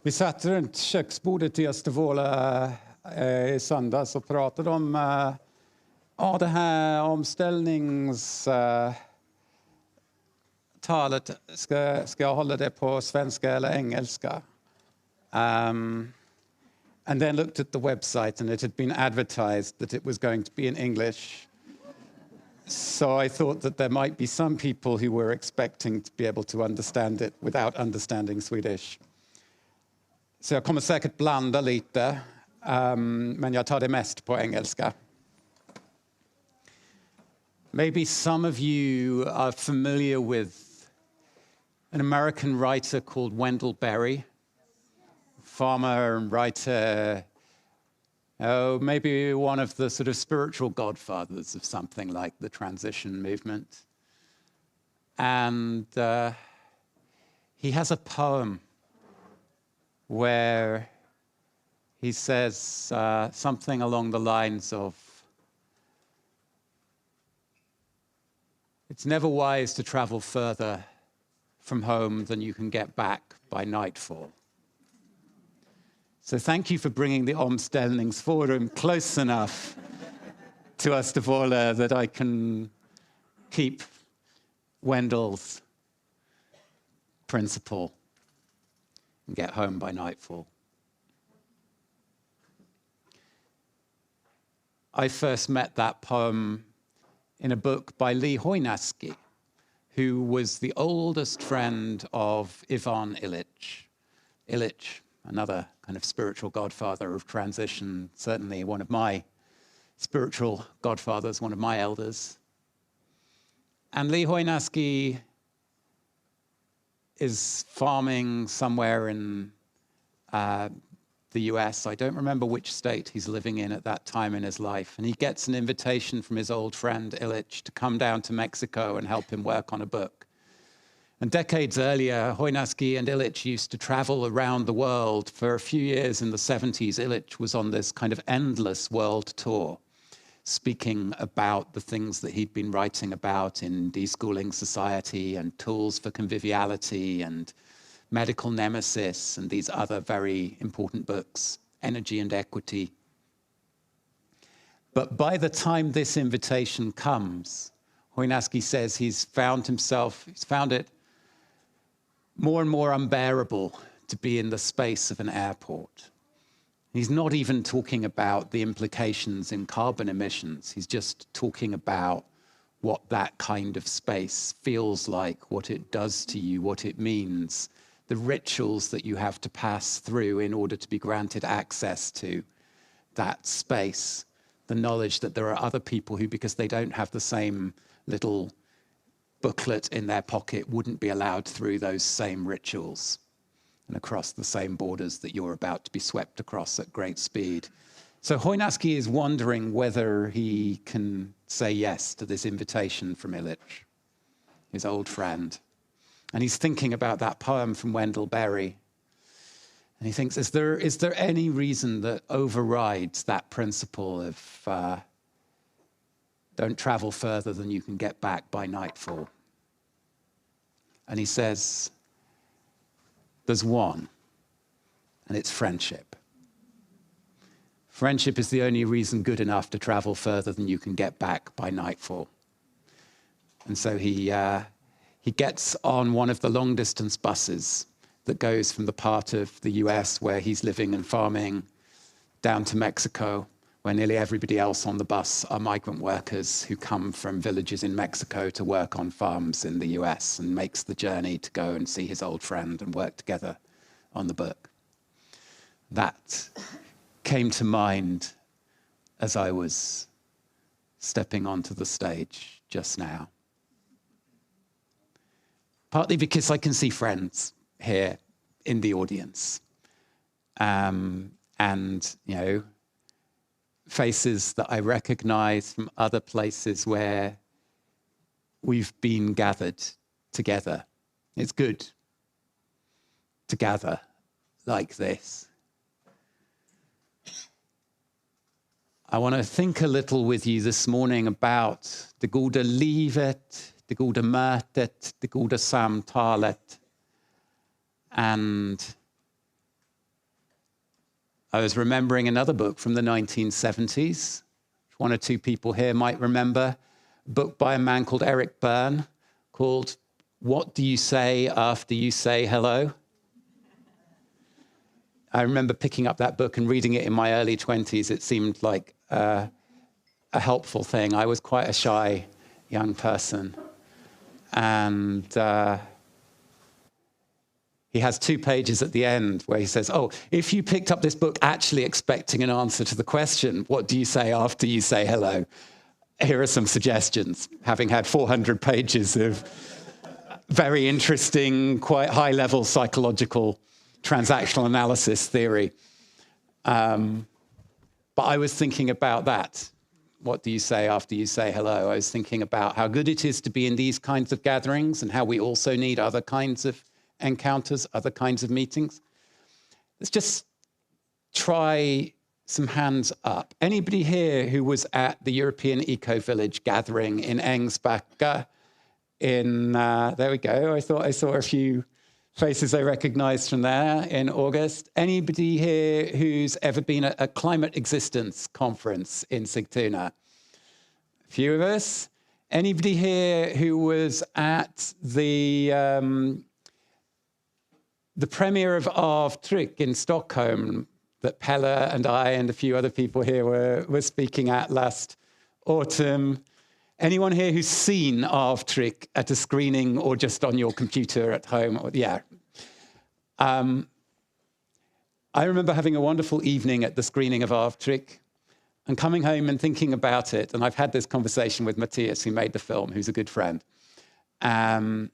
Vi satt runt köksbordet i Östervåla i söndags och pratade om det här omställningstalet. Ska jag hålla det på svenska eller engelska? And then looked at the website and it had been advertised that it was going to be in English. So I thought that there might be some people who were expecting to be able to understand it without understanding Swedish. Så jag kommer säkert blanda lite, men jag tar det mest på engelska. Maybe some of you are familiar with an American writer called Wendell Berry, farmer and writer, maybe one of the sort of spiritual godfathers of something like the transition movement. And he has a poem where he says something along the lines of, "It's never wise to travel further from home than you can get back by nightfall." So thank you for bringing the Omställningsforum close enough to Östervåla that I can keep Wendell's principle and get home by nightfall. I first met that poem in a book by Lee Hoynaski, who was the oldest friend of Ivan Illich. Illich, another kind of spiritual godfather of transition, certainly one of my spiritual godfathers, one of my elders. And Lee Hoynaski is farming somewhere in the US. I don't remember which state he's living in at that time in his life. And he gets an invitation from his old friend Illich to come down to Mexico and help him work on a book. And decades earlier, Hoynaski and Illich used to travel around the world. For a few years in the 70s, Illich was on this kind of endless world tour, speaking about the things that he'd been writing about in Deschooling Society and Tools for Conviviality and Medical Nemesis and these other very important books, Energy and Equity. But by the time this invitation comes, Hoynaski says he's found it more and more unbearable to be in the space of an airport. He's not even talking about the implications in carbon emissions. He's just talking about what that kind of space feels like, what it does to you, what it means, the rituals that you have to pass through in order to be granted access to that space, the knowledge that there are other people who, because they don't have the same little booklet in their pocket, wouldn't be allowed through those same rituals and across the same borders that you're about to be swept across at great speed. So Hoynaski is wondering whether he can say yes to this invitation from Illich, his old friend. And he's thinking about that poem from Wendell Berry. And he thinks, is there any reason that overrides that principle of don't travel further than you can get back by nightfall? And he says, there's one, and it's friendship. Friendship is the only reason good enough to travel further than you can get back by nightfall. And so he gets on one of the long-distance buses that goes from the part of the US where he's living and farming down to Mexico, where nearly everybody else on the bus are migrant workers who come from villages in Mexico to work on farms in the US, and makes the journey to go and see his old friend and work together on the book. That came to mind as I was stepping onto the stage just now. Partly because I can see friends here in the audience. And, faces that I recognize from other places where we've been gathered together. It's good to gather like this. I want to think a little with you this morning about det goda livet, det goda mötet, det goda samtalet, and I was remembering another book from the 1970s. One or two people here might remember a book by a man called Eric Byrne called What Do You Say After You Say Hello? I remember picking up that book and reading it in my early 20s. It seemed like a helpful thing. I was quite a shy young person. And he has 2 pages at the end where he says, oh, if you picked up this book actually expecting an answer to the question, what do you say after you say hello? Here are some suggestions, having had 400 pages of very interesting, quite high-level psychological transactional analysis theory. But I was thinking about that. What do you say after you say hello? I was thinking about how good it is to be in these kinds of gatherings and how we also need other kinds of encounters, other kinds of meetings. Let's just try some hands up. Anybody here who was at the European Eco-Village gathering in Ängsbacka there we go. I thought I saw a few faces I recognized from there in August. Anybody here who's ever been at a climate existence conference in Sigtuna? A few of us. Anybody here who was at the premiere of Avtryck in Stockholm that Pelle and I and a few other people here were speaking at last autumn? Anyone here who's seen Avtryck at a screening or just on your computer at home? Yeah. I remember having a wonderful evening at the screening of Avtryck and coming home and thinking about it. And I've had this conversation with Matthias, who made the film, who's a good friend. And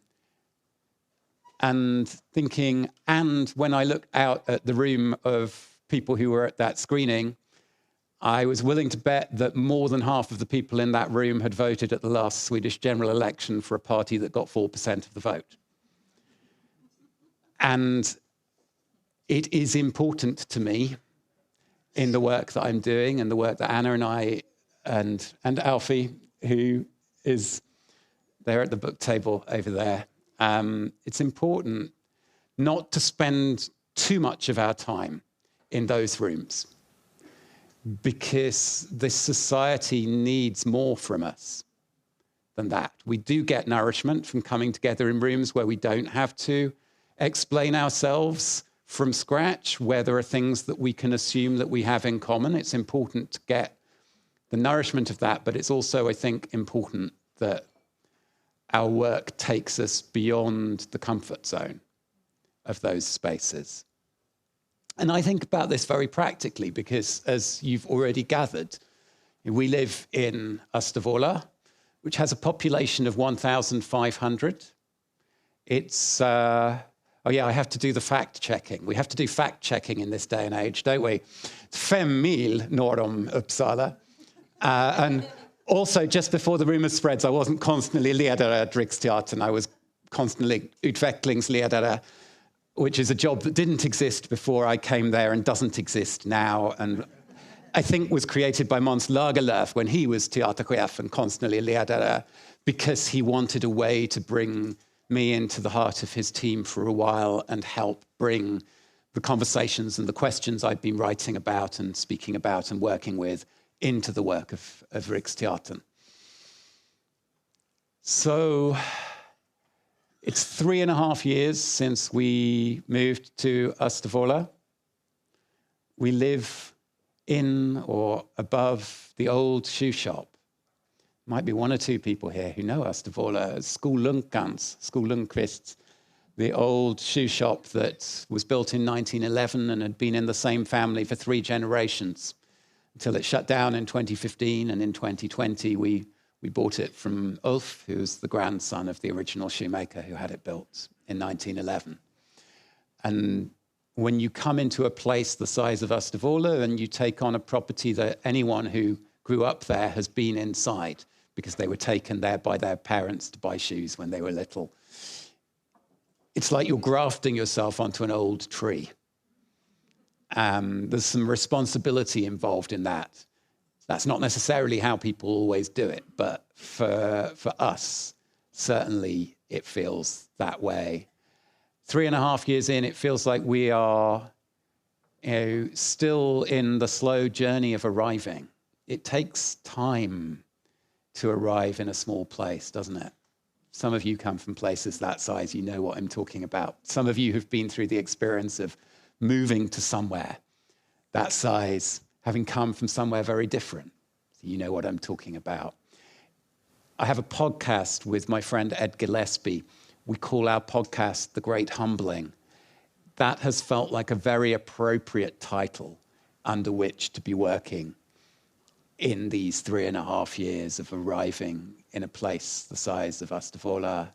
thinking, and when I looked out at the room of people who were at that screening, I was willing to bet that more than half of the people in that room had voted at the last Swedish general election for a party that got 4% of the vote. And it is important to me in the work that I'm doing and the work that Anna and I and Alfie, who is there at the book table over there, it's important not to spend too much of our time in those rooms, because this society needs more from us than that. We do get nourishment from coming together in rooms where we don't have to explain ourselves from scratch, where there are things that we can assume that we have in common. It's important to get the nourishment of that, but it's also, I think, important that our work takes us beyond the comfort zone of those spaces. And I think about this very practically because, as you've already gathered, we live in Östervåla, which has a population of 1,500. It's, oh yeah, I have to do the fact checking. We have to do fact checking in this day and age, don't we? 5 mil norr om Uppsala. And also, just before the rumor spreads, I wasn't constantly ledare at Riksteatern. I was constantly utvecklingsledare, which is a job that didn't exist before I came there and doesn't exist now. And I think was created by Måns Lagerlöf when he was teaterchef and constantly ledare, because he wanted a way to bring me into the heart of his team for a while and help bring the conversations and the questions I'd been writing about and speaking about and working with into the work of Riksteatern. So it's 3.5 years since we moved to Östervåla. We live in or above the old shoe shop. Might be 1 or 2 people here who know Östervåla as Skollundqvists, the old shoe shop that was built in 1911 and had been in the same family for 3 generations until it shut down in 2015. And in 2020, we bought it from Ulf, who was the grandson of the original shoemaker who had it built in 1911. And when you come into a place the size of Östervåla and you take on a property that anyone who grew up there has been inside because they were taken there by their parents to buy shoes when they were little, it's like you're grafting yourself onto an old tree. There's some responsibility involved in that. That's not necessarily how people always do it, but for us, certainly it feels that way. 3.5 years in, it feels like we are still in the slow journey of arriving. It takes time to arrive in a small place, doesn't it? Some of you come from places that size, you know what I'm talking about. Some of you have been through the experience of moving to somewhere that size, having come from somewhere very different. So you know what I'm talking about. I have a podcast with my friend Ed Gillespie. We call our podcast The Great Humbling. That has felt like a very appropriate title under which to be working in these 3.5 years of arriving in a place the size of Uppsala.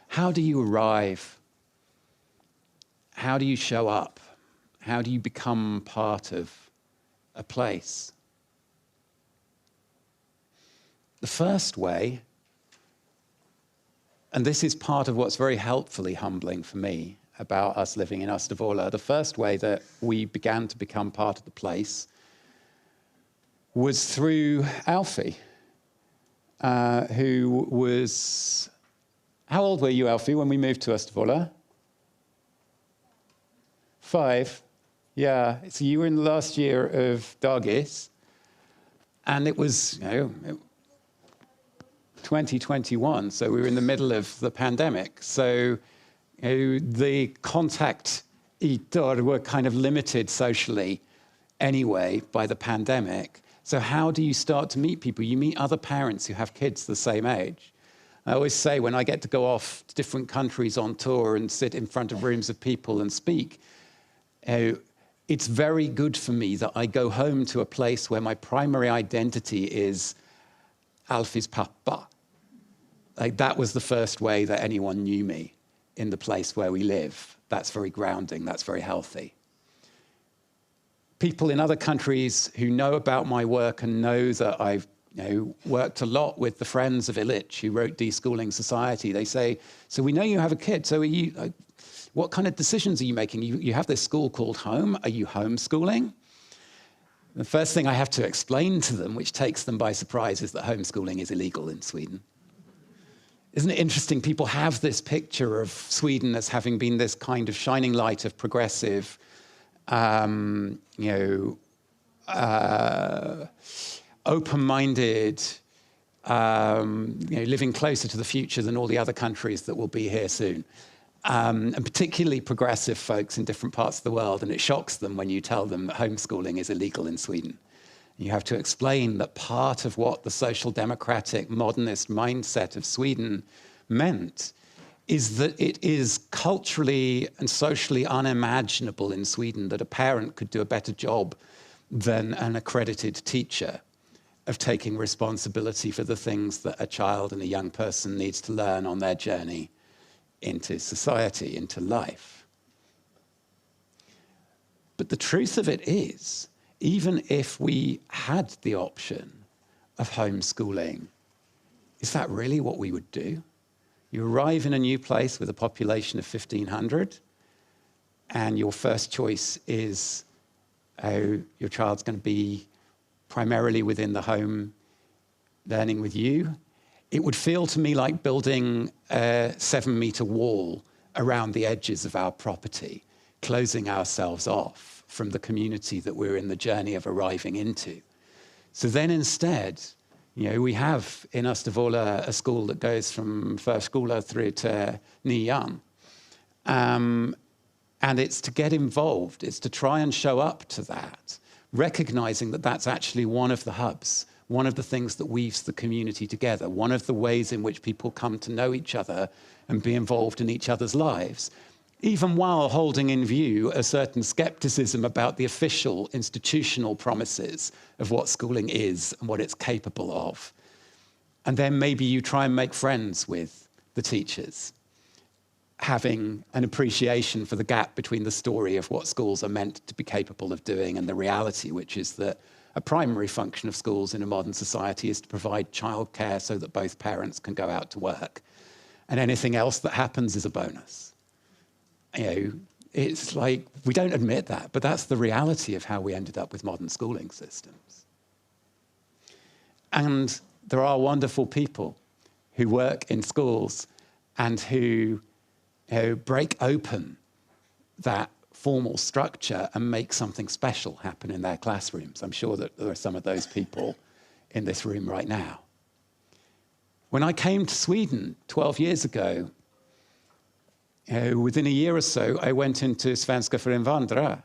How do you arrive? How do you show up? How do you become part of a place? The first way, and this is part of what's very helpfully humbling for me about us living in Uppsala, the first way that we began to become part of the place was through Alfie, who was... How old were you, Alfie, when we moved to Uppsala? 5. Yeah, so you were in the last year of dagis, and it was 2021, so we were in the middle of the pandemic. So the contact ytor were kind of limited socially anyway by the pandemic. So how do you start to meet people? You meet other parents who have kids the same age. I always say when I get to go off to different countries on tour and sit in front of rooms of people and speak, it's very good for me that I go home to a place where my primary identity is Alfie's pappa. Like that was the first way that anyone knew me in the place where we live. That's very grounding, that's very healthy. People in other countries who know about my work and know that I've worked a lot with the friends of Illich, who wrote Deschooling Society, they say, so we know you have a kid, so are you, what kind of decisions are you making? You have this school called home, are you homeschooling? The first thing I have to explain to them, which takes them by surprise, is that homeschooling is illegal in Sweden. Isn't it interesting? People have this picture of Sweden as having been this kind of shining light of progressive, open-minded, living closer to the future than all the other countries that will be here soon. And particularly progressive folks in different parts of the world, and it shocks them when you tell them that homeschooling is illegal in Sweden. You have to explain that part of what the social democratic modernist mindset of Sweden meant is that it is culturally and socially unimaginable in Sweden that a parent could do a better job than an accredited teacher of taking responsibility for the things that a child and a young person needs to learn on their journey into society, into life. But the truth of it is, even if we had the option of homeschooling, is that really what we would do? You arrive in a new place with a population of 1,500, and your first choice is your child's going to be primarily within the home, learning with you. It would feel to me like building a 7-meter wall around the edges of our property, closing ourselves off from the community that we're in the journey of arriving into. So then instead, we have in Uppsala a school that goes from förskola through to 9. And it's to get involved, it's to try and show up to that, recognizing that that's actually one of the hubs, one of the things that weaves the community together, one of the ways in which people come to know each other and be involved in each other's lives, even while holding in view a certain skepticism about the official institutional promises of what schooling is and what it's capable of. And then maybe you try and make friends with the teachers, having an appreciation for the gap between the story of what schools are meant to be capable of doing and the reality, which is that a primary function of schools in a modern society is to provide childcare so that both parents can go out to work. And anything else that happens is a bonus. It's like, we don't admit that, but that's the reality of how we ended up with modern schooling systems. And there are wonderful people who work in schools and who break open that formal structure and make something special happen in their classrooms. I'm sure that there are some of those people in this room right now. When I came to Sweden 12 years ago, within a year or so, I went into Svenska för invandrare,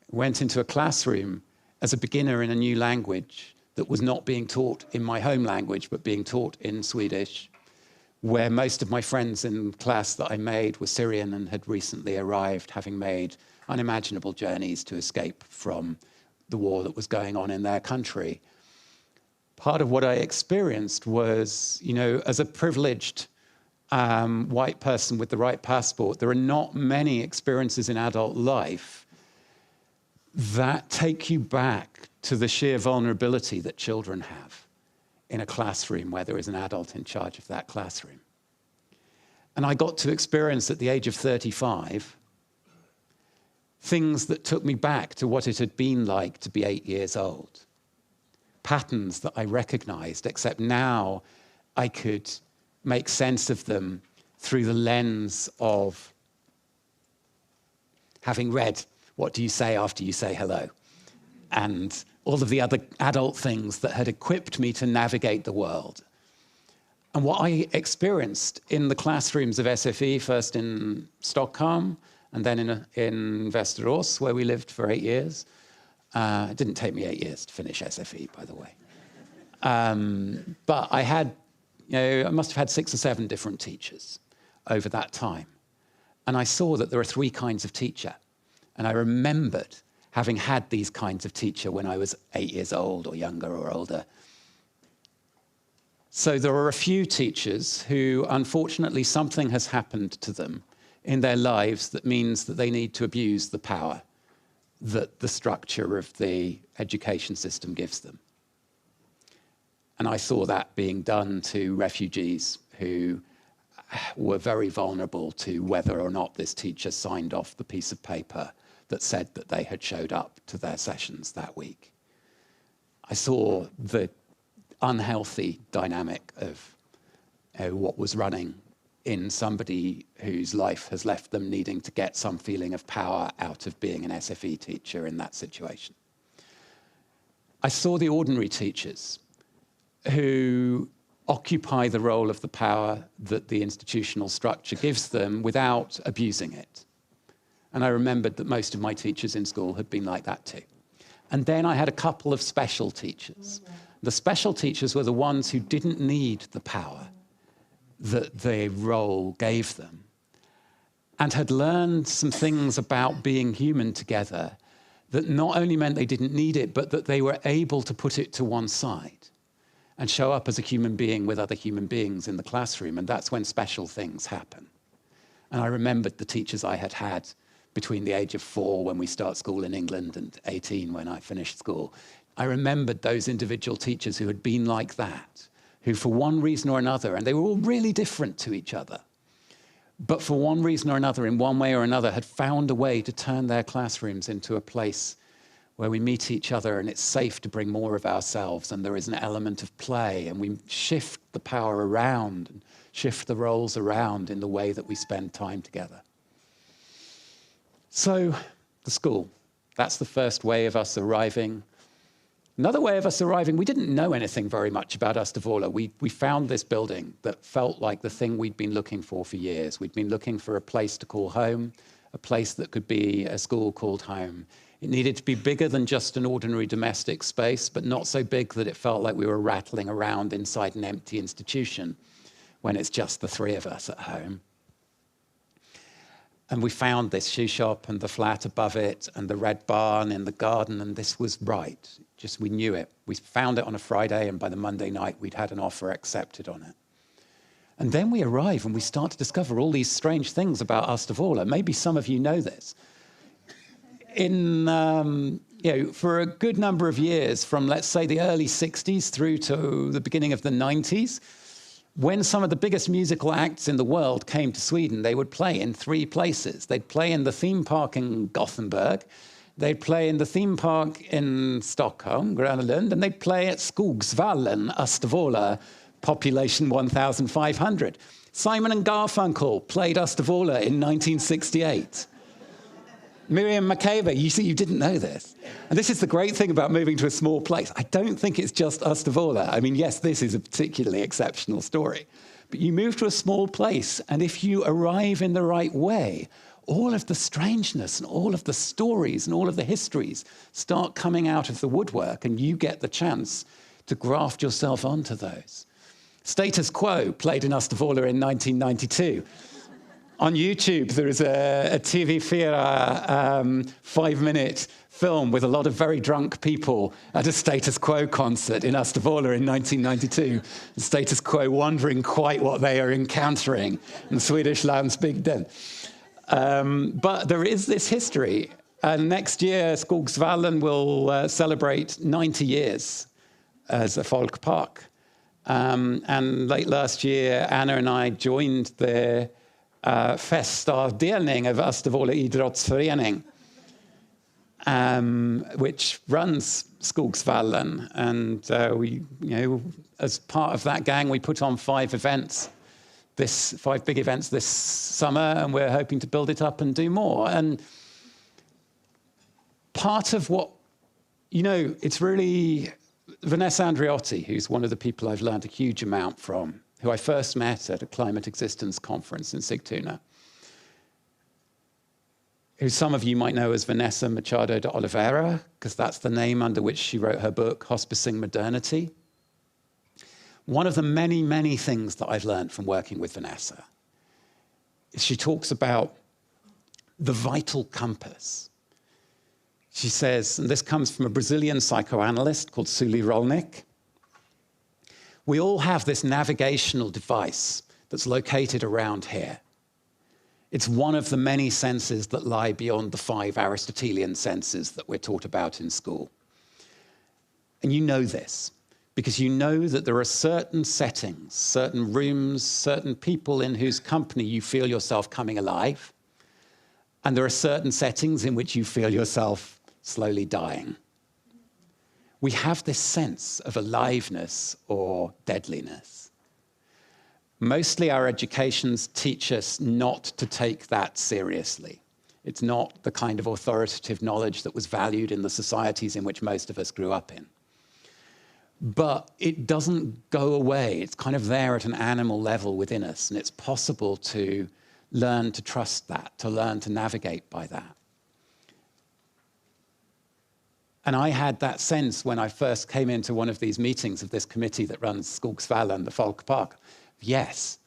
went into a classroom as a beginner in a new language that was not being taught in my home language, but being taught in Swedish, where most of my friends in class that I made were Syrian and had recently arrived, having made unimaginable journeys to escape from the war that was going on in their country. Part of what I experienced was, as a privileged white person with the right passport, there are not many experiences in adult life that take you back to the sheer vulnerability that children have in a classroom where there is an adult in charge of that classroom. And I got to experience at the age of 35 things that took me back to what it had been like to be 8 years old. Patterns that I recognized, except now I could make sense of them through the lens of having read What Do You Say After You Say Hello? And all of the other adult things that had equipped me to navigate the world. And what I experienced in the classrooms of SFE, first in Stockholm, and then in Västerås, where we lived for 8 years. It didn't take me 8 years to finish SFE, by the way. But I must have had 6 or 7 different teachers over that time. And I saw that there are 3 kinds of teacher. And I remembered having had these kinds of teacher when I was 8 years old or younger or older. So there are a few teachers who, unfortunately, something has happened to them in their lives that means that they need to abuse the power that the structure of the education system gives them. And I saw that being done to refugees who were very vulnerable to whether or not this teacher signed off the piece of paper that said that they had showed up to their sessions that week. I saw the unhealthy dynamic of what was running in somebody whose life has left them needing to get some feeling of power out of being an SFE teacher in that situation. I saw the ordinary teachers who occupy the role of the power that the institutional structure gives them without abusing it. And I remembered that most of my teachers in school had been like that too. And then I had a couple of special teachers. The special teachers were the ones who didn't need the power that the role gave them and had learned some things about being human together that not only meant they didn't need it, but that they were able to put it to one side and show up as a human being with other human beings in the classroom. And that's when special things happen. And I remembered the teachers I had had between the age of 4 when we start school in England and 18 when I finished school. I remembered those individual teachers who had been like that, who for one reason or another, and they were all really different to each other, but for one reason or another, in one way or another, had found a way to turn their classrooms into a place where we meet each other and it's safe to bring more of ourselves and there is an element of play and we shift the power around and shift the roles around in the way that we spend time together. So the school, that's the first way of us arriving. Another way of us arriving, we didn't know anything very much about Uppsala. We found this building that felt like the thing we'd been looking for years. We'd been looking for a place to call home, a place that could be a school called home. It needed to be bigger than just an ordinary domestic space, but not so big that it felt like we were rattling around inside an empty institution when it's just the 3 of us at home. And we found this shoe shop and the flat above it and the red barn in the garden, and this was right. Just we knew it. We found it on a Friday, and by the Monday night, we'd had an offer accepted on it. And then we arrive and we start to discover all these strange things about Uppsala. Maybe some of you know this. For a good number of years, from let's say the early 60s through to the beginning of the 90s, when some of the biggest musical acts in the world came to Sweden, they would play in 3 places. They'd play in the theme park in Gothenburg, they'd play in the theme park in Stockholm, Gröna Lund, and they'd play at Skogsvallen, Uppsala, population 1,500. Simon and Garfunkel played Uppsala in 1968. Miriam Makeba, you see, you didn't know this. And this is the great thing about moving to a small place. I don't think it's just Uppsala. I mean, yes, this is a particularly exceptional story. But you move to a small place, and if you arrive in the right way, all of the strangeness and all of the stories and all of the histories start coming out of the woodwork, and you get the chance to graft yourself onto those. Status Quo played in Uppsala in 1992. On YouTube, there is a TV4 5-minute film with a lot of very drunk people at a Status Quo concert in Uppsala in 1992. The Status Quo wondering quite what they are encountering in Swedish landsbygden. But there is this history. And next year, Skogsvallen will celebrate 90 years as a folkpark. And late last year, Anna and I joined the festavdelning of Uppsala Idrottsförening, which runs Skogsvallen. And we, as part of that gang, we put on 5 big events this summer, and we're hoping to build it up and do more. And part of what, it's really Vanessa Andreotti, who's one of the people I've learned a huge amount from, who I first met at a climate existence conference in Sigtuna, who some of you might know as Vanessa Machado de Oliveira, because that's the name under which she wrote her book, Hospicing Modernity. One of the many, many things that I've learned from working with Vanessa is she talks about the vital compass. She says, and this comes from a Brazilian psychoanalyst called Sully Rolnick, we all have this navigational device that's located around here. It's one of the many senses that lie beyond the 5 Aristotelian senses that we're taught about in school. And you know this, because you know that there are certain settings, certain rooms, certain people in whose company you feel yourself coming alive, and there are certain settings in which you feel yourself slowly dying. We have this sense of aliveness or deadliness. Mostly our educations teach us not to take that seriously. It's not the kind of authoritative knowledge that was valued in the societies in which most of us grew up in. But it doesn't go away. It's kind of there at an animal level within us, and it's possible to learn to trust that, to learn to navigate by that. And I had that sense when I first came into one of these meetings of this committee that runs Skogsvallen, the Folkpark. Yes,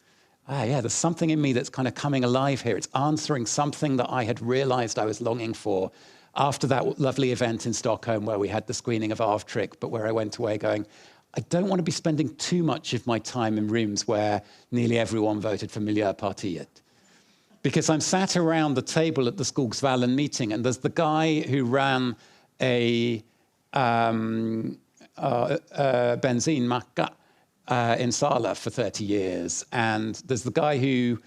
there's something in me that's kind of coming alive here. It's answering something that I had realized I was longing for after that lovely event in Stockholm where we had the screening of Avtryck, but where I went away going, I don't want to be spending too much of my time in rooms where nearly everyone voted for Miljöpartiet. Because I'm sat around the table at the Skogsvallen meeting, and there's the guy who ran a bensinmacka in Sala for 30 years. And there's the guy who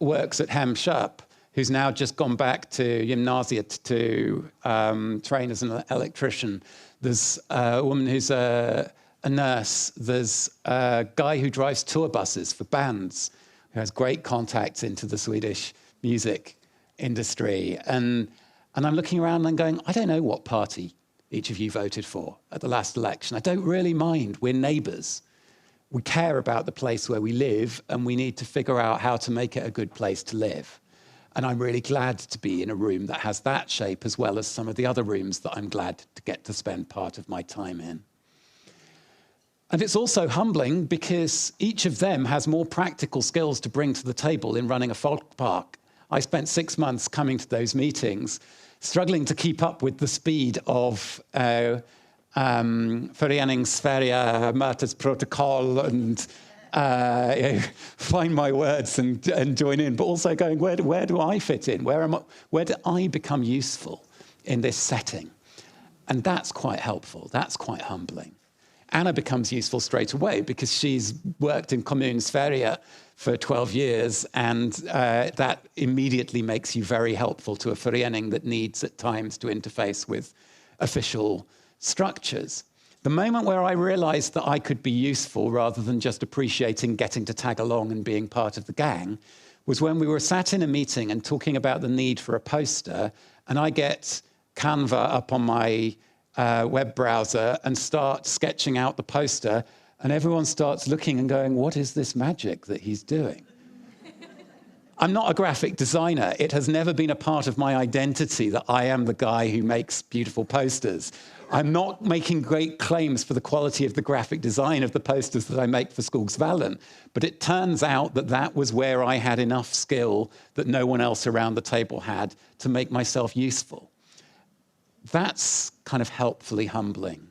works at Hemköp, who's now just gone back to gymnasiet to train as an electrician. There's a woman who's a nurse. There's a guy who drives tour buses for bands, who has great contacts into the Swedish music industry. And I'm looking around and going, I don't know what party each of you voted for at the last election. I don't really mind. We're neighbours. We care about the place where we live, and we need to figure out how to make it a good place to live. And I'm really glad to be in a room that has that shape, as well as some of the other rooms that I'm glad to get to spend part of my time in. And it's also humbling because each of them has more practical skills to bring to the table in running a folk park. I spent 6 months coming to those meetings, struggling to keep up with the speed of Föreningssverige, mötesprotokoll, and find my words and join in, but also going, where do I fit in? Where do I become useful in this setting? And that's quite helpful. That's quite humbling. Anna becomes useful straight away because she's worked in Kommunsverige for 12 years, and that immediately makes you very helpful to a förening that needs at times to interface with official structures. The moment where I realized that I could be useful rather than just appreciating getting to tag along and being part of the gang was when we were sat in a meeting and talking about the need for a poster, and I get Canva up on my web browser and start sketching out the poster, and everyone starts looking and going, what is this magic that he's doing? I'm not a graphic designer. It has never been a part of my identity that I am the guy who makes beautiful posters. I'm not making great claims for the quality of the graphic design of the posters that I make for Skogsvallen, but it turns out that that was where I had enough skill that no one else around the table had to make myself useful. That's kind of helpfully humbling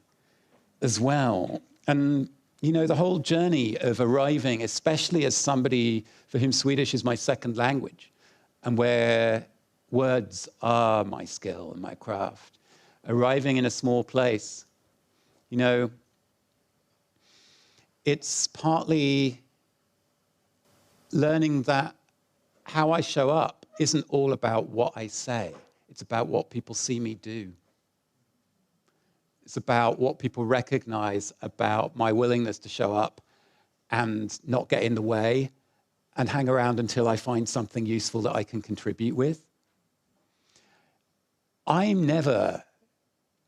as well. And, you know, the whole journey of arriving, especially as somebody for whom Swedish is my second language, and where words are my skill and my craft, arriving in a small place, you know, it's partly learning that how I show up isn't all about what I say. It's about what people see me do. It's about what people recognize about my willingness to show up and not get in the way and hang around until I find something useful that I can contribute with. I'm never,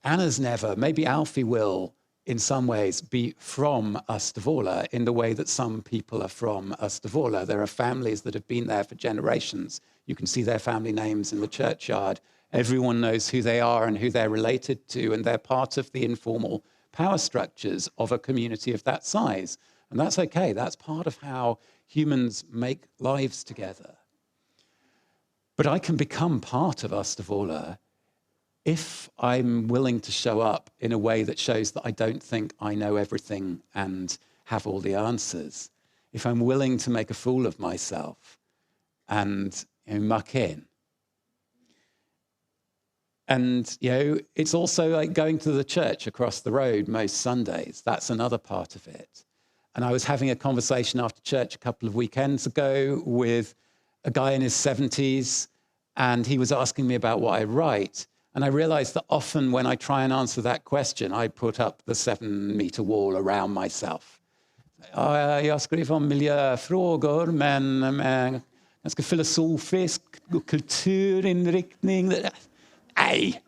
Anna's never, maybe Alfie will, in some ways, be from Östervåla in the way that some people are from Östervåla. There are families that have been there for generations. You can see their family names in the churchyard. Everyone knows who they are and who they're related to, and they're part of the informal power structures of a community of that size. And that's okay. That's part of how humans make lives together. But I can become part of Östervåla if I'm willing to show up in a way that shows that I don't think I know everything and have all the answers. If I'm willing to make a fool of myself and muck in. And, you know, it's also like going to the church across the road most Sundays. That's another part of it. And I was having a conversation after church a couple of weekends ago with a guy in his 70s, and he was asking me about what I write. And I realized that often when I try and answer that question, I put up the 7-meter wall around myself. Jag skriver om miljöfrågor, men med ganska filosofisk och kulturinriktning. Nej.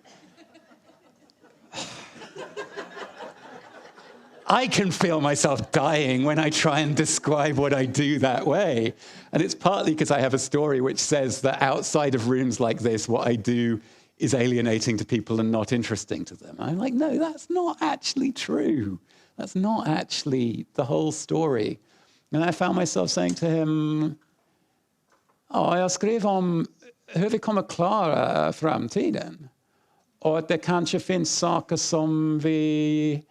I can feel myself dying when I try and describe what I do that way. And it's partly because I have a story which says that outside of rooms like this, what I do is alienating to people and not interesting to them. I'm like, no, that's not actually true. That's not actually the whole story. And I found myself saying to him, jag skrev om hur vi kommer klara framtiden. Och att det kanske finns saker som vi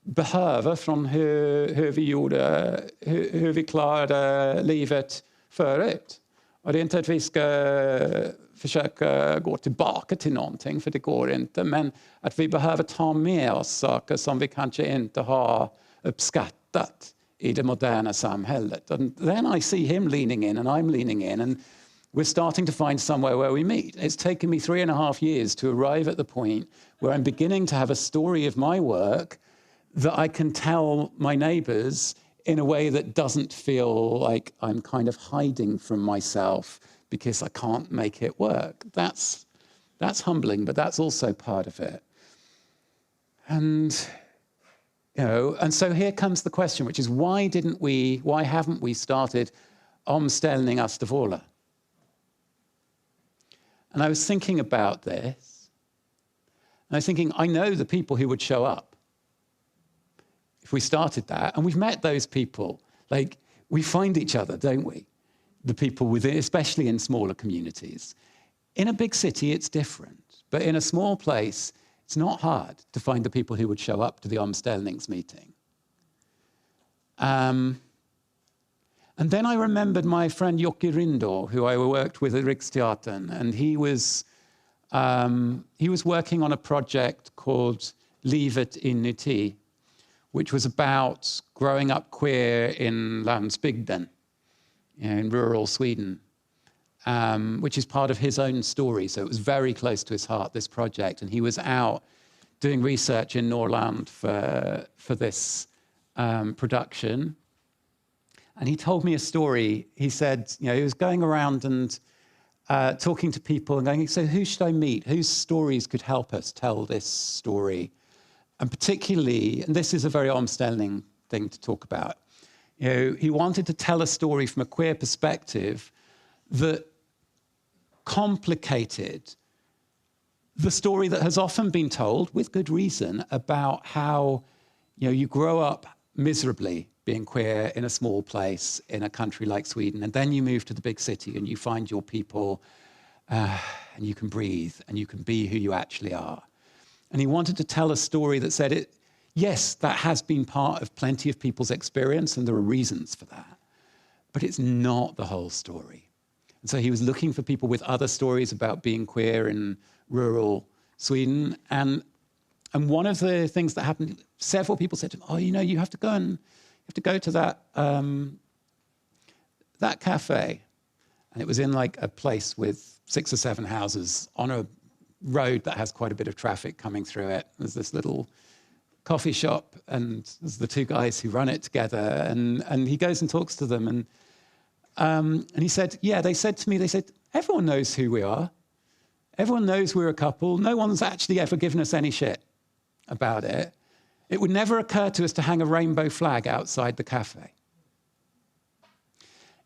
behöver från hur vi gjorde, hur vi klarade livet förut. Och det är inte att vi ska försöka gå tillbaka till någonting, för det går inte. Men att vi behöver ta med oss saker som vi kanske inte har uppskattat i det moderna samhället. And then I see him leaning in and I'm leaning in, and we're starting to find somewhere where we meet. It's taken me 3.5 years to arrive at the point where I'm beginning to have a story of my work that I can tell my neighbors in a way that doesn't feel like I'm kind of hiding from myself because I can't make it work. That's humbling, but that's also part of it. And, you know, and so here comes the question, which is why haven't we started Omställningsnätverket? And I was thinking about this, and I was thinking, I know the people who would show up if we started that, and we've met those people. Like, we find each other, don't we? The people within, especially in smaller communities. In a big city, it's different. But in a small place, it's not hard to find the people who would show up to the Omställnings meeting. And then I remembered my friend Jocke Rindor, who I worked with at Riksteatern, and he was working on a project called Livet inuti, which was about growing up queer in landsbygden, in rural Sweden, which is part of his own story. So it was very close to his heart, this project. And he was out doing research in Norrland for this production. And he told me a story. He said, he was going around and talking to people and going, so who should I meet? Whose stories could help us tell this story? And particularly, and this is a very Omställning thing to talk about, he wanted to tell a story from a queer perspective that complicated the story that has often been told, with good reason, about how you grow up miserably being queer in a small place in a country like Sweden, and then you move to the big city and you find your people and you can breathe and you can be who you actually are. And he wanted to tell a story that said, yes, that has been part of plenty of people's experience and there are reasons for that, but it's not the whole story. And so he was looking for people with other stories about being queer in rural Sweden. And one of the things that happened, several people said to him, you have to go to that cafe. And it was in like a place with 6 or 7 houses on a road that has quite a bit of traffic coming through it. There's this little coffee shop and there's the 2 guys who run it together. And he goes and talks to them. And he said, they said to me, everyone knows who we are. Everyone knows we're a couple. No one's actually ever given us any shit about it. It would never occur to us to hang a rainbow flag outside the cafe.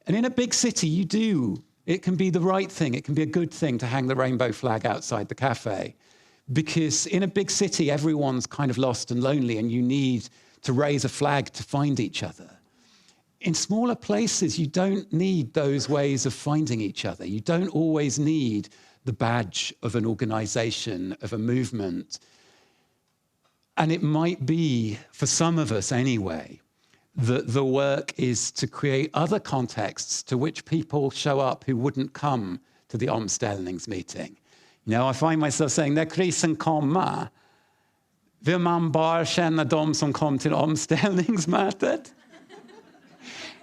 And in a big city, you do. It can be the right thing. It can be a good thing to hang the rainbow flag outside the cafe. Because in a big city, everyone's kind of lost and lonely, and you need to raise a flag to find each other. In smaller places, you don't need those ways of finding each other. You don't always need the badge of an organization, of a movement. And it might be, for some of us anyway, that the work is to create other contexts to which people show up who wouldn't come to the Omställningsmeeting. I find myself saying, när krisen kommer, vill man bara känna de som kom till Omställningsmötet?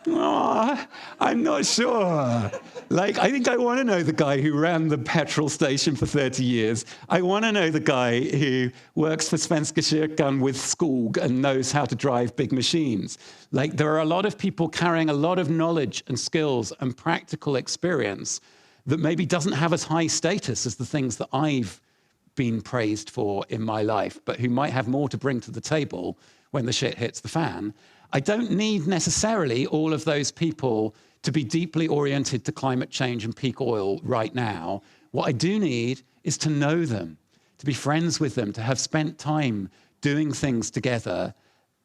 Oh, I'm not sure. I think I want to know the guy who ran the petrol station for 30 years. I want to know the guy who works for Svenska kyrkan with Skog and knows how to drive big machines. There are a lot of people carrying a lot of knowledge and skills and practical experience that maybe doesn't have as high status as the things that I've been praised for in my life, but who might have more to bring to the table when the shit hits the fan. I don't need necessarily all of those people to be deeply oriented to climate change and peak oil right now. What I do need is to know them, to be friends with them, to have spent time doing things together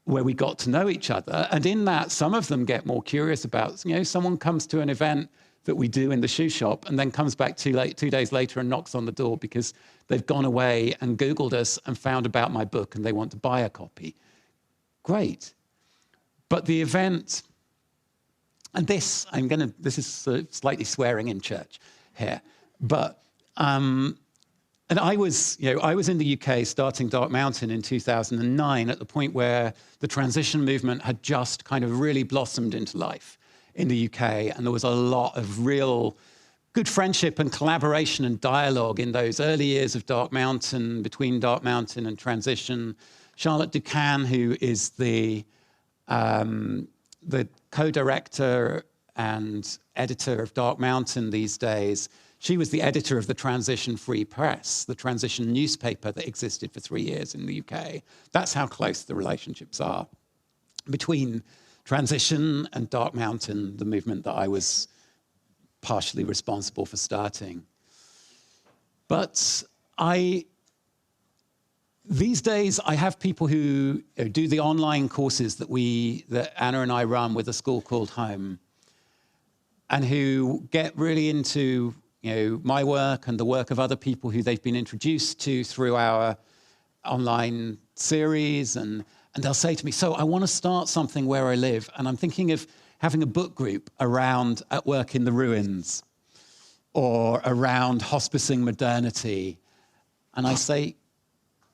where we got to know each other. And in that, some of them get more curious about, someone comes to an event that we do in the shoe shop and then comes back 2 days later and knocks on the door because they've gone away and Googled us and found about my book and they want to buy a copy. Great. But the event, and this is slightly swearing in church here, but, and I was in the UK starting Dark Mountain in 2009 at the point where the transition movement had just kind of really blossomed into life in the UK. And there was a lot of real good friendship and collaboration and dialogue in those early years of Dark Mountain, between Dark Mountain and transition. Charlotte Ducan, who is the co-director and editor of Dark Mountain these days, she was the editor of the Transition Free Press, the transition newspaper that existed for 3 years in the UK. That's how close the relationships are between transition and Dark Mountain, the movement that I was partially responsible for starting. But these days, I have people who do the online courses that Anna and I run with a school called Home, and who get really into my work and the work of other people who they've been introduced to through our online series, and they'll say to me, so I want to start something where I live, and I'm thinking of having a book group around At Work in the Ruins or around hospicing modernity. And I say,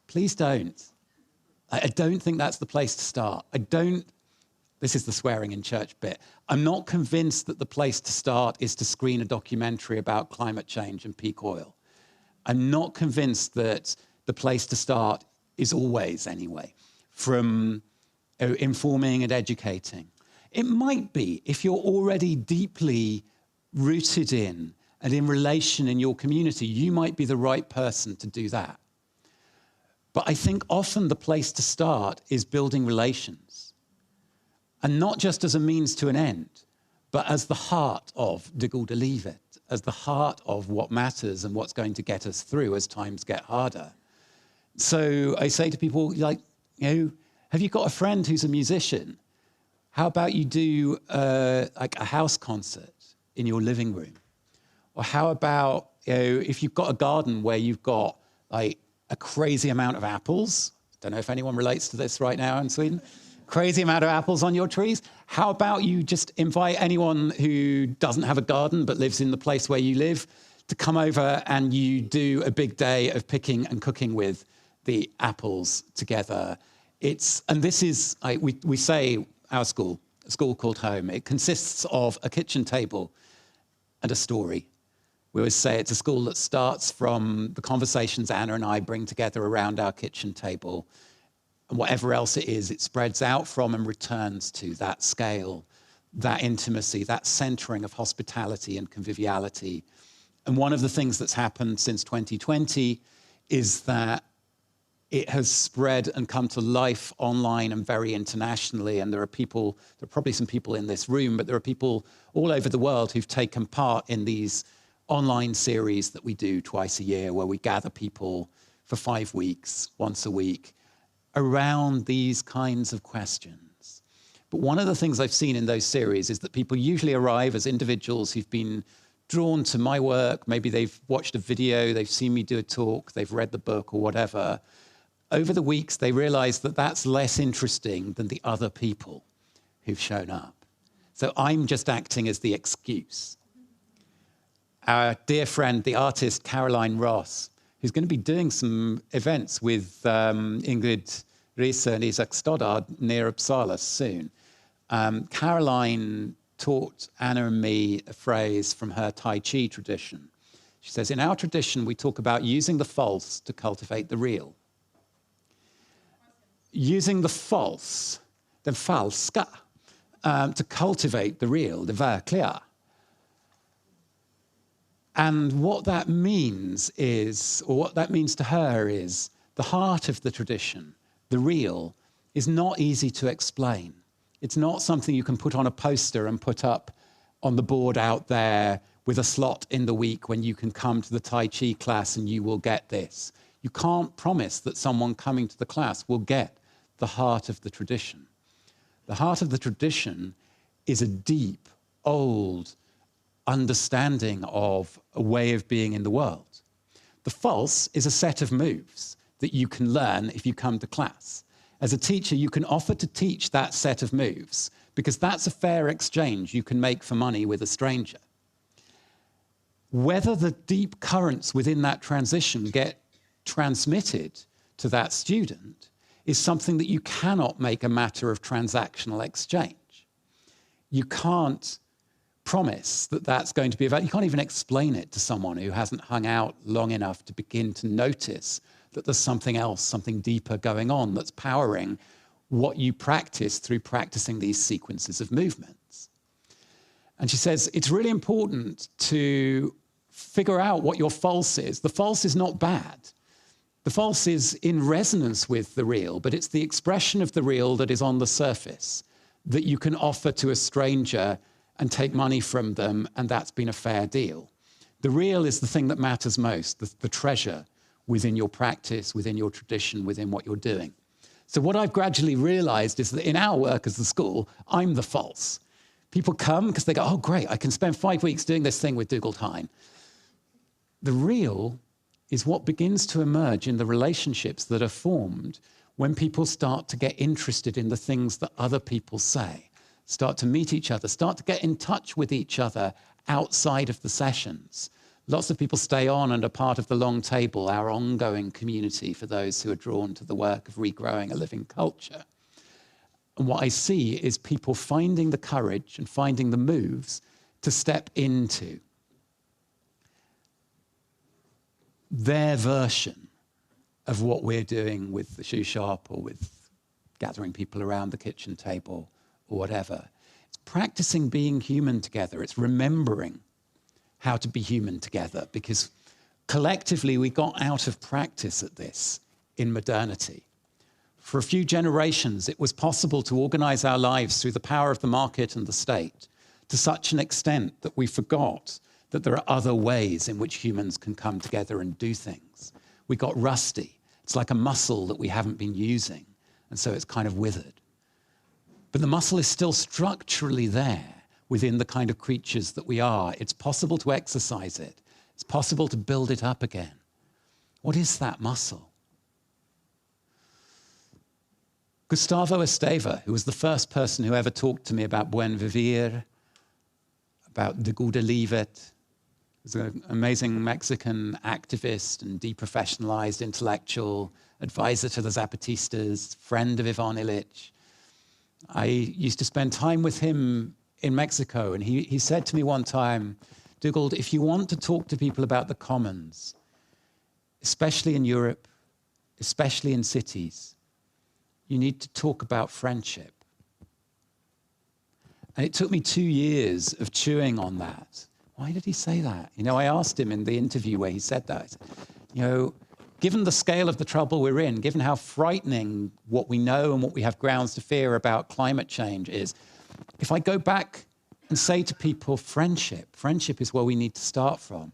please don't. I don't think that's the place to start. This is the swearing in church bit. I'm not convinced that the place to start is to screen a documentary about climate change and peak oil. I'm not convinced that the place to start is always, anyway, from informing and educating. It might be if you're already deeply rooted in and in relation in your community, you might be the right person to do that. But I think often the place to start is building relations. And not just as a means to an end, but as the heart of Diggle to Leave It, as the heart of what matters and what's going to get us through as times get harder. So I say to people, like, have you got a friend who's a musician? How about you do like a house concert in your living room? Or how about, if you've got a garden where you've got like a crazy amount of apples, don't know if anyone relates to this right now in Sweden, crazy amount of apples on your trees. How about you just invite anyone who doesn't have a garden but lives in the place where you live to come over and you do a big day of picking and cooking with the apples together. And this is, we say our school, a school called home, it consists of a kitchen table and a story. We always say it's a school that starts from the conversations Anna and I bring together around our kitchen table. And whatever else it is, it spreads out from and returns to that scale, that intimacy, that centering of hospitality and conviviality. And one of the things that's happened since 2020 is that it has spread and come to life online and very internationally. And there are probably some people in this room, but there are people all over the world who've taken part in these online series that we do twice a year, where we gather people for 5 weeks, once a week, around these kinds of questions. But one of the things I've seen in those series is that people usually arrive as individuals who've been drawn to my work. Maybe they've watched a video, they've seen me do a talk, they've read the book or whatever. Over the weeks, they realize that that's less interesting than the other people who've shown up. So I'm just acting as the excuse. Our dear friend, the artist Caroline Ross, who's going to be doing some events with Ingrid Riese and Isak Stoddard near Uppsala soon. Caroline taught Anna and me a phrase from her Tai Chi tradition. She says, in our tradition, we talk about using the false to cultivate the real. Using the false, den falska, to cultivate the real, det verkliga. And what that means is, or what that means to her is, the heart of the tradition, the real, is not easy to explain. It's not something you can put on a poster and put up on the board out there with a slot in the week when you can come to the Tai Chi class and you will get this. You can't promise that someone coming to the class will get the heart of the tradition. The heart of the tradition is a deep, old understanding of a way of being in the world. The false is a set of moves that you can learn if you come to class. As a teacher, you can offer to teach that set of moves because that's a fair exchange you can make for money with a stranger. Whether the deep currents within that transition get transmitted to that student is something that you cannot make a matter of transactional exchange. You can't promise that that's going to be about. You can't even explain it to someone who hasn't hung out long enough to begin to notice that there's something else, something deeper going on that's powering what you practice through practicing these sequences of movements. And she says, it's really important to figure out what your false is. The false is not bad. The false is in resonance with the real, but it's the expression of the real that is on the surface that you can offer to a stranger and take money from them, and that's been a fair deal. The real is the thing that matters most, the treasure within your practice, within your tradition, within what you're doing. So what I've gradually realized is that in our work as the school, I'm the false. People come because they go, oh, great, I can spend 5 weeks doing this thing with Dougal Tyne. The real is what begins to emerge in the relationships that are formed when people start to get interested in the things that other people say, start to meet each other, start to get in touch with each other outside of the sessions. Lots of people stay on and are part of the long table, our ongoing community for those who are drawn to the work of regrowing a living culture. And what I see is people finding the courage and finding the moves to step into their version of what we're doing with the shoe shop or with gathering people around the kitchen table or whatever. practicing being human together. It's remembering how to be human together, because collectively we got out of practice at this in modernity. For a few generations, it was possible to organize our lives through the power of the market and the state to such an extent that we forgot that there are other ways in which humans can come together and do things. We got rusty. It's like a muscle that we haven't been using, and so it's kind of withered. But the muscle is still structurally there within the kind of creatures that we are. It's possible to exercise it. It's possible to build it up again. What is that muscle? Gustavo Esteva, who was the first person who ever talked to me about Buen Vivir, about De Goede Livet, was an amazing Mexican activist and deprofessionalized intellectual, advisor to the Zapatistas, friend of Ivan Illich. I used to spend time with him in Mexico, and he said to me one time, Dougal, if you want to talk to people about the commons, especially in Europe, especially in cities, you need to talk about friendship. And it took me 2 years of chewing on that. Why did he say that? You know, I asked him in the interview where he said that. I said, you know, given the scale of the trouble we're in, given how frightening what we know and what we have grounds to fear about climate change is, if I go back and say to people, friendship is where we need to start from,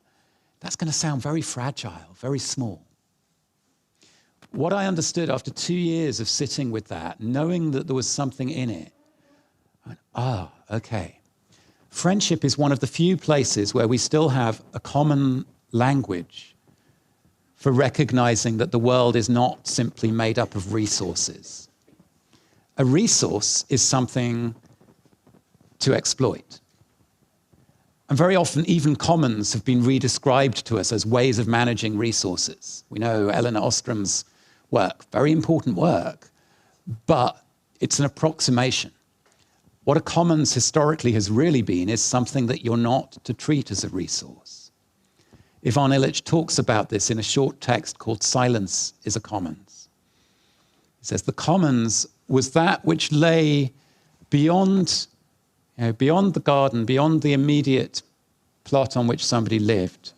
that's going to sound very fragile, very small. What I understood after 2 years of sitting with that, knowing that there was something in it, I went, okay. Friendship is one of the few places where we still have a common language for recognizing that the world is not simply made up of resources. A resource is something to exploit. And very often, even commons have been redescribed to us as ways of managing resources. We know Elinor Ostrom's work, very important work, but it's an approximation. What a commons historically has really been is something that you're not to treat as a resource. Ivan Illich talks about this in a short text called Silence is a Commons. He says the commons was that which lay beyond, beyond the garden, beyond the immediate plot on which somebody lived,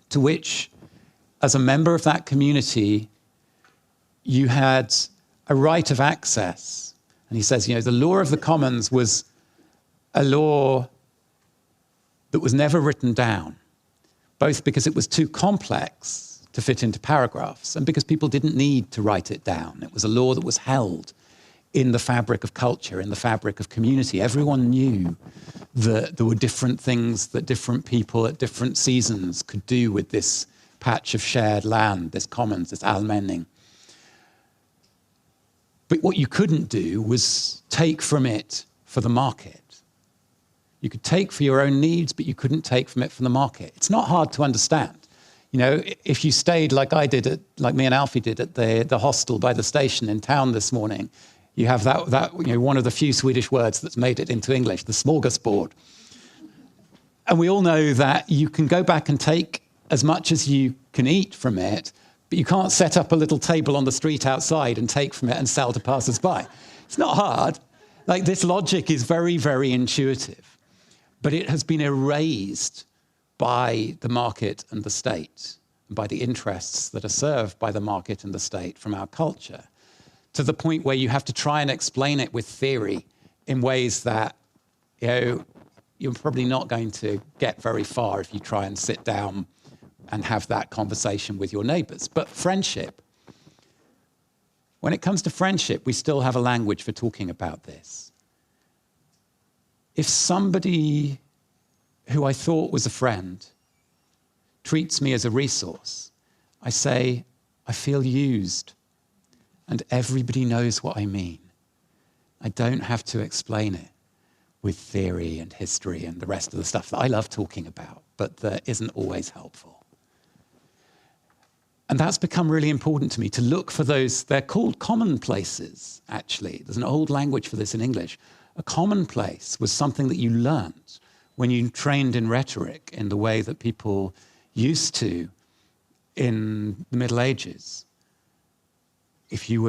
to which, as a member of that community, you had a right of access. And he says, the law of the commons was a law that was never written down, both because it was too complex to fit into paragraphs and because people didn't need to write it down. It was a law that was held in the fabric of culture, in the fabric of community. Everyone knew that there were different things that different people at different seasons could do with this patch of shared land, this commons, this allmenning. But what you couldn't do was take from it for the market. You could take for your own needs, but you couldn't take from it for the market. It's not hard to understand. If you stayed like I did, like me and Alfie did at the hostel by the station in town this morning, you have that one of the few Swedish words that's made it into English, the smorgasbord. And we all know that you can go back and take as much as you can eat from it, but you can't set up a little table on the street outside and take from it and sell to passers-by. It's not hard. Like, this logic is very, very intuitive, but it has been erased by the market and the state, and by the interests that are served by the market and the state from our culture, to the point where you have to try and explain it with theory in ways that, you're probably not going to get very far if you try and sit down and have that conversation with your neighbors. But friendship, when it comes to friendship, we still have a language for talking about this. If somebody who I thought was a friend treats me as a resource, I say, I feel used, and everybody knows what I mean. I don't have to explain it with theory and history and the rest of the stuff that I love talking about, but that isn't always helpful. And that's become really important to me, to look for those. They're called commonplaces, actually. There's an old language for this in English. A commonplace was something that you learned when you trained in rhetoric in the way that people used to in the Middle Ages. If you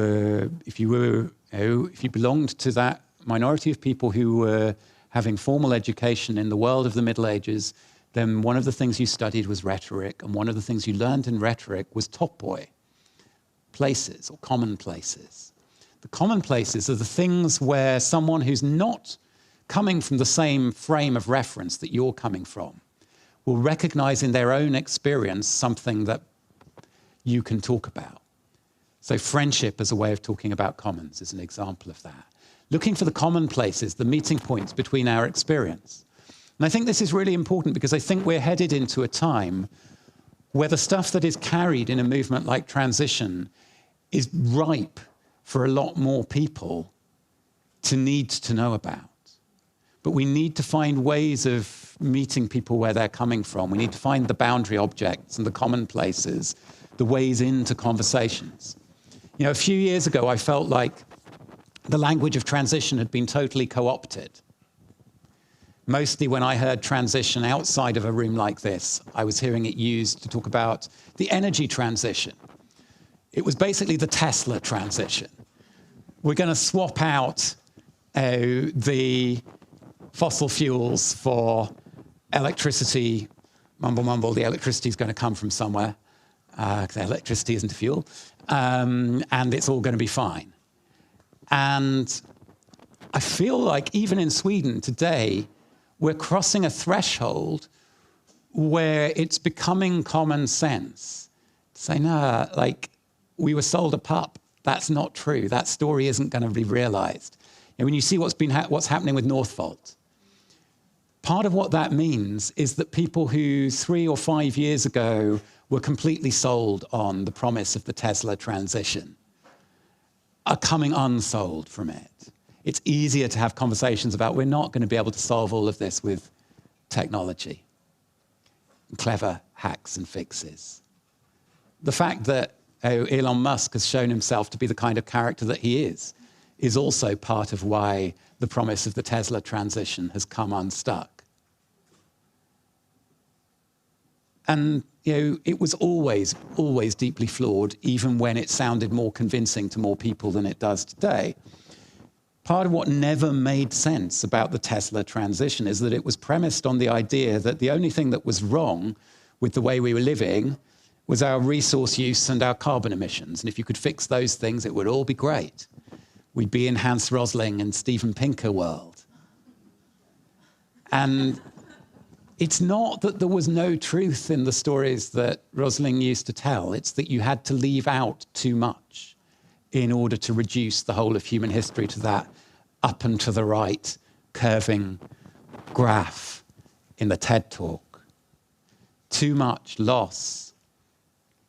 belonged to that minority of people who were having formal education in the world of the Middle Ages, then one of the things you studied was rhetoric, and one of the things you learned in rhetoric was topoi, places or commonplaces. The commonplaces are the things where someone who's not coming from the same frame of reference that you're coming from will recognize in their own experience something that you can talk about. So friendship as a way of talking about commons is an example of that. Looking for the commonplaces, the meeting points between our experience. And I think this is really important because I think we're headed into a time where the stuff that is carried in a movement like transition is ripe for a lot more people to need to know about. But we need to find ways of meeting people where they're coming from. We need to find the boundary objects and the commonplaces, the ways into conversations. You know, a few years ago, I felt like the language of transition had been totally co-opted. Mostly when I heard transition outside of a room like this, I was hearing it used to talk about the energy transition. It was basically the Tesla transition. We're going to swap out the fossil fuels for electricity. Mumble, mumble, the electricity is going to come from somewhere. Because electricity isn't a fuel. And it's all going to be fine. And I feel like even in Sweden today, we're crossing a threshold where it's becoming common sense to say, no, like, we were sold a pup. That's not true. That story isn't going to be realized. And when you see what's happening with Northvolt, part of what that means is that people who 3 or 5 years ago were completely sold on the promise of the Tesla transition are coming unsold from it. It's easier to have conversations about we're not going to be able to solve all of this with technology, clever hacks and fixes. The fact that Elon Musk has shown himself to be the kind of character that he is also part of why the promise of the Tesla transition has come unstuck. And it was always deeply flawed, even when it sounded more convincing to more people than it does today. Part of what never made sense about the Tesla transition is that it was premised on the idea that the only thing that was wrong with the way we were living was our resource use and our carbon emissions. And if you could fix those things, it would all be great. We'd be in Hans Rosling and Steven Pinker world. And it's not that there was no truth in the stories that Rosling used to tell. It's that you had to leave out too much in order to reduce the whole of human history to that up and to the right curving graph in the TED Talk. Too much loss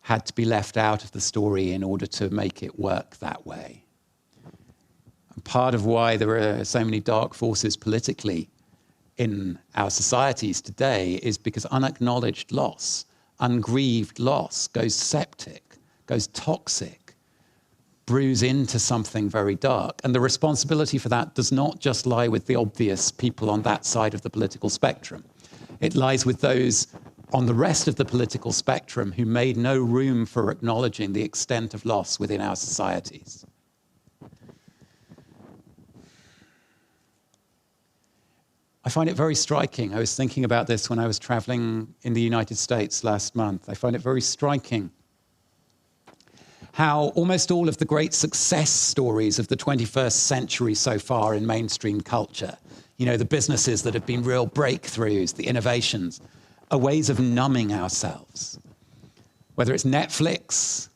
had to be left out of the story in order to make it work that way. And part of why there are so many dark forces politically in our societies today is because unacknowledged loss, ungrieved loss goes septic, goes toxic, brews into something very dark. And the responsibility for that does not just lie with the obvious people on that side of the political spectrum. It lies with those on the rest of the political spectrum who made no room for acknowledging the extent of loss within our societies. I find it very striking. I was thinking about this when I was traveling in the United States last month. I find it very striking how almost all of the great success stories of the 21st century so far in mainstream culture, the businesses that have been real breakthroughs, the innovations, are ways of numbing ourselves. Whether it's Netflix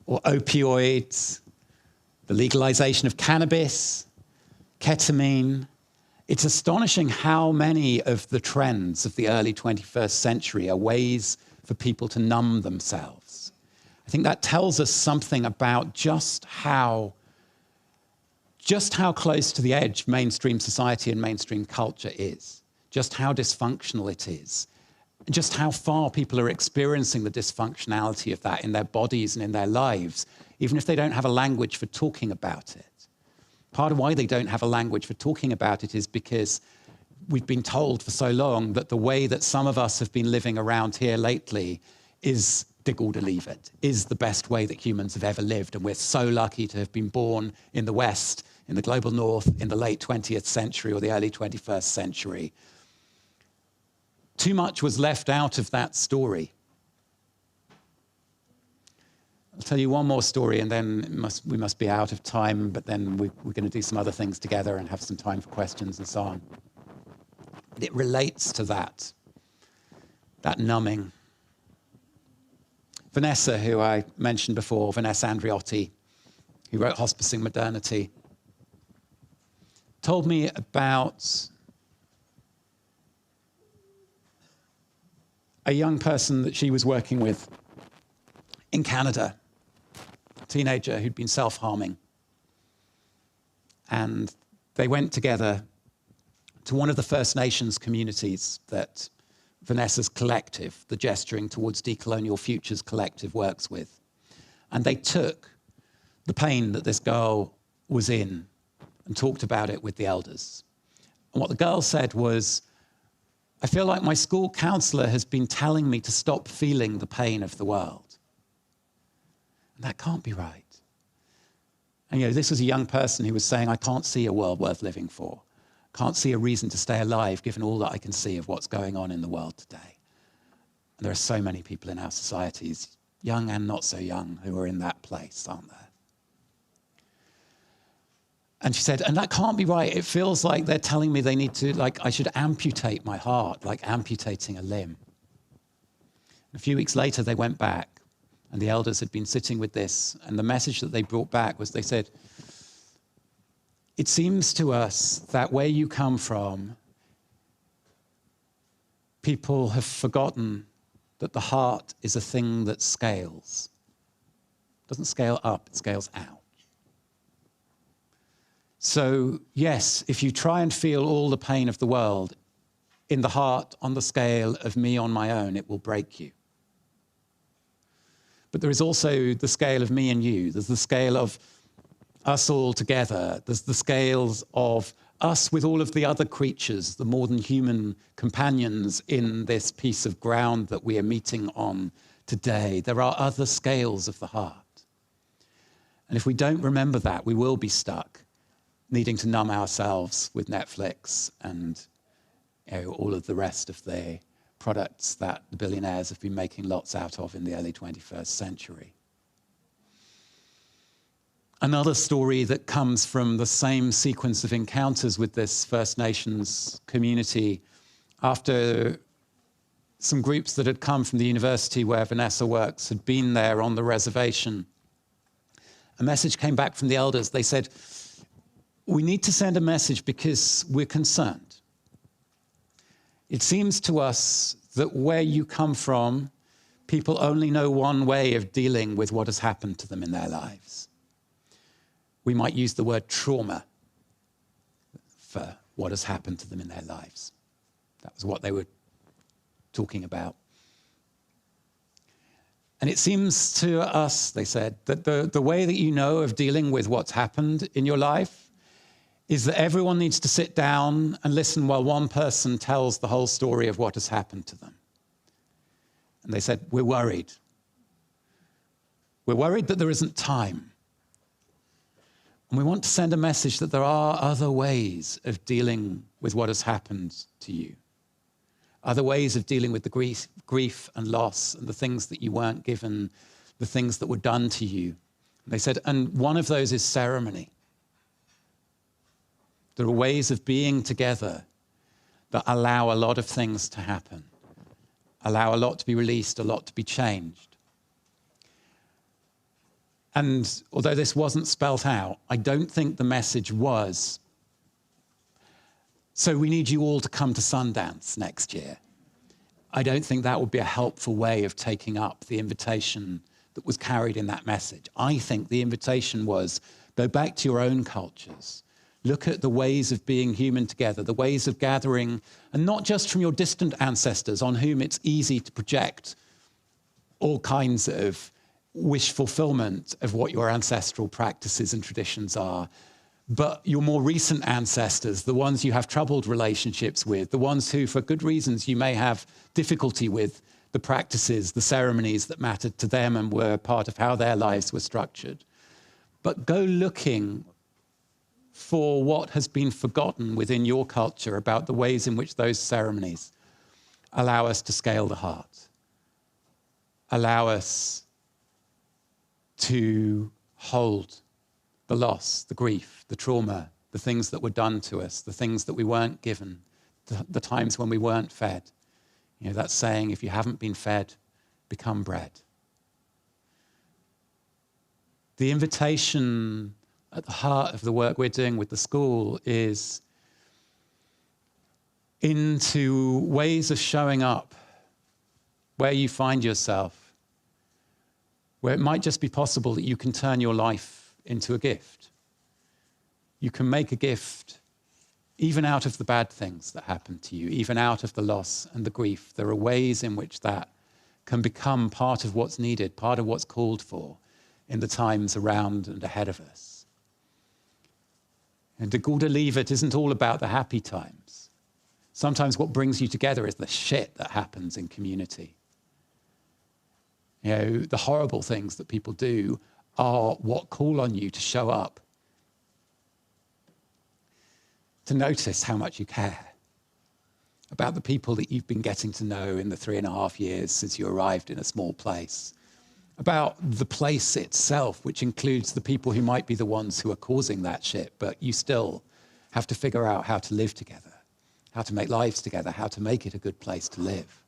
or opioids, the legalization of cannabis, ketamine. It's astonishing how many of the trends of the early 21st century are ways for people to numb themselves. I think that tells us something about just how close to the edge mainstream society and mainstream culture is, just how dysfunctional it is, and just how far people are experiencing the dysfunctionality of that in their bodies and in their lives, even if they don't have a language for talking about it. Part of why they don't have a language for talking about it is because we've been told for so long that the way that some of us have been living around here lately is dig or to leave it, is the best way that humans have ever lived. And we're so lucky to have been born in the West in the global north in the late 20th century or the early 21st century. Too much was left out of that story. I'll tell you one more story and then we must be out of time, but then we're going to do some other things together and have some time for questions and so on. But it relates to that numbing. Vanessa, who I mentioned before, Vanessa Andreotti, who wrote Hospicing Modernity, told me about a young person that she was working with in Canada, a teenager who'd been self-harming. And they went together to one of the First Nations communities that Vanessa's collective, the Gesturing Towards Decolonial Futures collective, works with. And they took the pain that this girl was in and talked about it with the elders. And what the girl said was, I feel like my school counselor has been telling me to stop feeling the pain of the world. And that can't be right. And this was a young person who was saying, I can't see a world worth living for. Can't see a reason to stay alive given all that I can see of what's going on in the world today. And there are so many people in our societies, young and not so young, who are in that place, aren't there? And she said, and that can't be right. It feels like they're telling me they need to, like, I should amputate my heart, like amputating a limb. A few weeks later, they went back, and the elders had been sitting with this, and the message that they brought back was, they said, it seems to us that where you come from, people have forgotten that the heart is a thing that scales. It doesn't scale up, it scales out. So, yes, if you try and feel all the pain of the world in the heart on the scale of me on my own, it will break you. But there is also the scale of me and you. There's the scale of us all together. There's the scales of us with all of the other creatures, the more than human companions in this piece of ground that we are meeting on today. There are other scales of the heart. And if we don't remember that, we will be stuck needing to numb ourselves with Netflix and all of the rest of the products that the billionaires have been making lots out of in the early 21st century. Another story that comes from the same sequence of encounters with this First Nations community, after some groups that had come from the university where Vanessa works had been there on the reservation, a message came back from the elders. They said, we need to send a message because we're concerned. It seems to us that where you come from, people only know one way of dealing with what has happened to them in their lives. We might use the word trauma for what has happened to them in their lives. That was what they were talking about. And it seems to us, they said, that the way that you know of dealing with what's happened in your life is that everyone needs to sit down and listen while one person tells the whole story of what has happened to them. And they said, we're worried. We're worried that there isn't time. And we want to send a message that there are other ways of dealing with what has happened to you. Other ways of dealing with the grief and loss and the things that you weren't given, the things that were done to you. And they said, and one of those is ceremony. There are ways of being together that allow a lot of things to happen, allow a lot to be released, a lot to be changed. And although this wasn't spelt out, I don't think the message was, so we need you all to come to Sundance next year. I don't think that would be a helpful way of taking up the invitation that was carried in that message. I think the invitation was, go back to your own cultures. Look at the ways of being human together, the ways of gathering, and not just from your distant ancestors on whom it's easy to project all kinds of wish fulfillment of what your ancestral practices and traditions are, but your more recent ancestors, the ones you have troubled relationships with, the ones who, for good reasons, you may have difficulty with the practices, the ceremonies that mattered to them and were part of how their lives were structured. But go looking for what has been forgotten within your culture about the ways in which those ceremonies allow us to scale the heart, allow us to hold the loss, the grief, the trauma, the things that were done to us, the things that we weren't given, the times when we weren't fed. You know, that saying, if you haven't been fed, become bread. The invitation at the heart of the work we're doing with the school is into ways of showing up where you find yourself, where it might just be possible that you can turn your life into a gift. You can make a gift even out of the bad things that happen to you, even out of the loss and the grief. There are ways in which that can become part of what's needed, part of what's called for in the times around and ahead of us. And the Goede Liefde isn't all about the happy times. Sometimes what brings you together is the shit that happens in community. You know, the horrible things that people do are what call on you to show up, to notice how much you care about the people that you've been getting to know in the 3.5 years since you arrived in a small place, about the place itself, which includes the people who might be the ones who are causing that shit, but you still have to figure out how to live together, how to make lives together, how to make it a good place to live.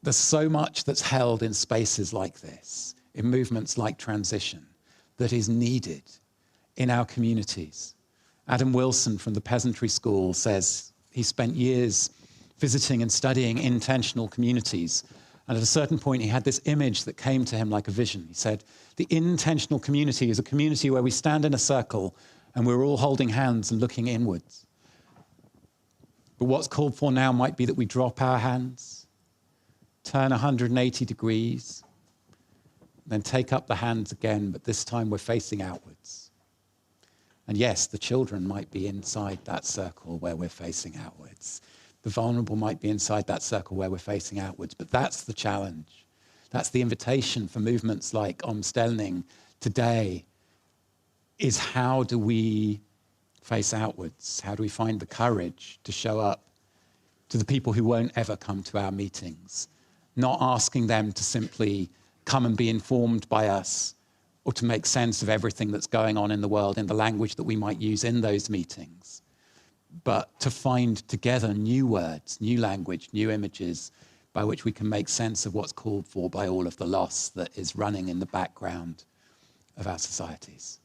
There's so much that's held in spaces like this, in movements like transition, that is needed in our communities. Adam Wilson from the Peasantry School says he spent years visiting and studying intentional communities. And at a certain point, he had this image that came to him like a vision. He said, the intentional community is a community where we stand in a circle and we're all holding hands and looking inwards. But what's called for now might be that we drop our hands, turn 180 degrees, then take up the hands again, but this time we're facing outwards. And yes, the children might be inside that circle where we're facing outwards. The vulnerable might be inside that circle where we're facing outwards, but that's the challenge. That's the invitation for movements like Omställning today, is how do we face outwards? How do we find the courage to show up to the people who won't ever come to our meetings, not asking them to simply come and be informed by us or to make sense of everything that's going on in the world in the language that we might use in those meetings, but to find together new words, new language, new images by which we can make sense of what's called for by all of the loss that is running in the background of our societies.